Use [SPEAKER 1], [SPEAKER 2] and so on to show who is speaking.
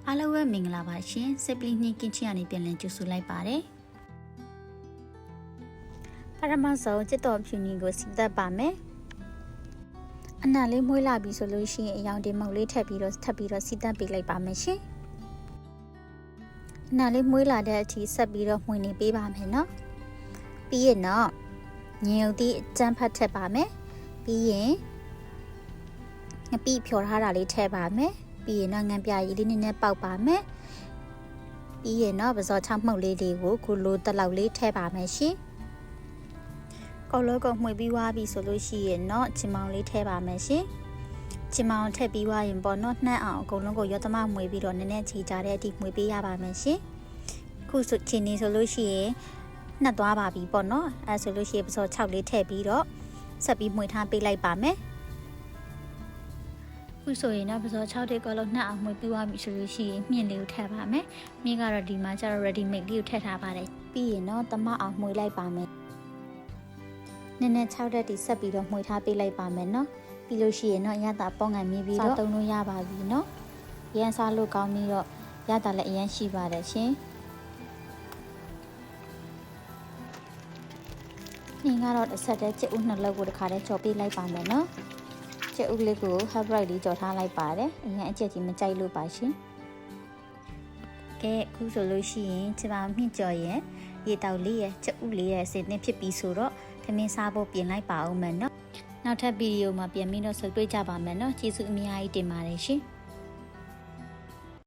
[SPEAKER 1] အားလုံးပဲမင်္ဂလာပါရှင်စစ်ပလီနှင်းကင်းချင်ရနေပြန်လည်ကြိုဆိုလိုက်ပါတယ်ပထမဆုံးจิตတော်ဖြူနီကိုစီသက်ပါမယ်အနံလေးမွေးလာပြီဆိုလို့ရှိရင်အယောင်တင်မုတ်လေးထပ်ပြီးတော့စီသက်ပေးလိုက်ပါမယ်ရှင်အနံလေးမွေးလာတဲ့အထိဆက်ပြီးတော့မှွေနေပေးပါမယ်နော်ပြီးရင်တော့ညင်ုပ်သီးအကျန်းဖတ်ထက်ပါမယ်ပြီးရင်ငပိဖြော်ထားတာလေးထည့်ပါမယ်ပြီးရင်တော့ငံပြရည်လေးနည်းနည်းပေါက်ပါမယ်ပြီးရင်တော့ပဇော်ချမှုတ်လေးတွေကိုခုလိုတလောက်လေးထည့်ပါမယ်ရှင်ကောက်လောကမှွေပြီးွားပြီဆိုလို့ရှိရင်တော့ချင်မောင်လေးထည့်ပါမယ်ရှင်ချင်မောင်ထည့်ပြီးွားရင်ပေါ့နော်နှမ်းအောင်အကုန်လုံးကိုရောသမမှွေပြီးတော့နည်းနည်းချီကြတဲ့အထိမှွေပေးရပါမယ်ရှင်ခုဆိုချင်နေဆိုလို့ရှိရင်နှက်သွားပါပြီပေါ့နော်အဲဆိုလို့ရှိရင်ပဇော်6လေးထည့်ပြီးတော့ဆက်ပြီးမှွေထားပေးလိုက်ပါမယ်ခုဆိုရင်တော့ပဇော်6တိတ်ကောလုံးနှက်အောင်မှွေပြီးွားပြီဆိုလို့ရှိရင်မြင့်လေးကိုထည့်ပါမယ်မြင့်ကတော့ဒီမှာကျတော့ ready made လေးကိုထည့်ထားပါတယ်ပြီးရင်တော့သမအောင်မှွေလိုက်ပါမယ်နည်းနည်း6တက်တီဆက်ပြီးတော့မှွေထားပေးလိုက်ပါမယ်နော်ပြီးလို့ရှိရင်တော့ရတာပေါငန်မြည်ပြီးတော့သုံးလို့ရပါပြီနော်ရန်စားလို့ကောင်းပြီးတော့ရတာလည်းအရင်ရှိပါတယ်ရှင်နင်းကတော့တစ်ဆက်တည်းကျဥနှစ်လုံးကိုတစ်ခါတည်းကြော်ပေးလိုက်ပါမယ်နော်ကျဥလေးကို half right လေးကြော်ထားလိုက်ပါတယ်အရင်အကျက်ကြီးမကြိုက်လို့ပါရှင်ကဲအခုဆိုလို့ရှိရင်ချပါမြင့်ကြော်ရင်ရေတောက်လေးရဲ့ကျဥလေးရဲ့စင်သင်းဖြစ်ပြီးဆိုတော့ခမင်းစားဖို့ပြင်လိုက်ပါဦးမယ်နော်နောက်ထပ်ဗီဒီယိုမှာပြန်ပြီးတော့ဆုံတွေ့ကြပါမယ်နော်ကျေးဇူးအများကြီးတင်ပါတယ်ရှင်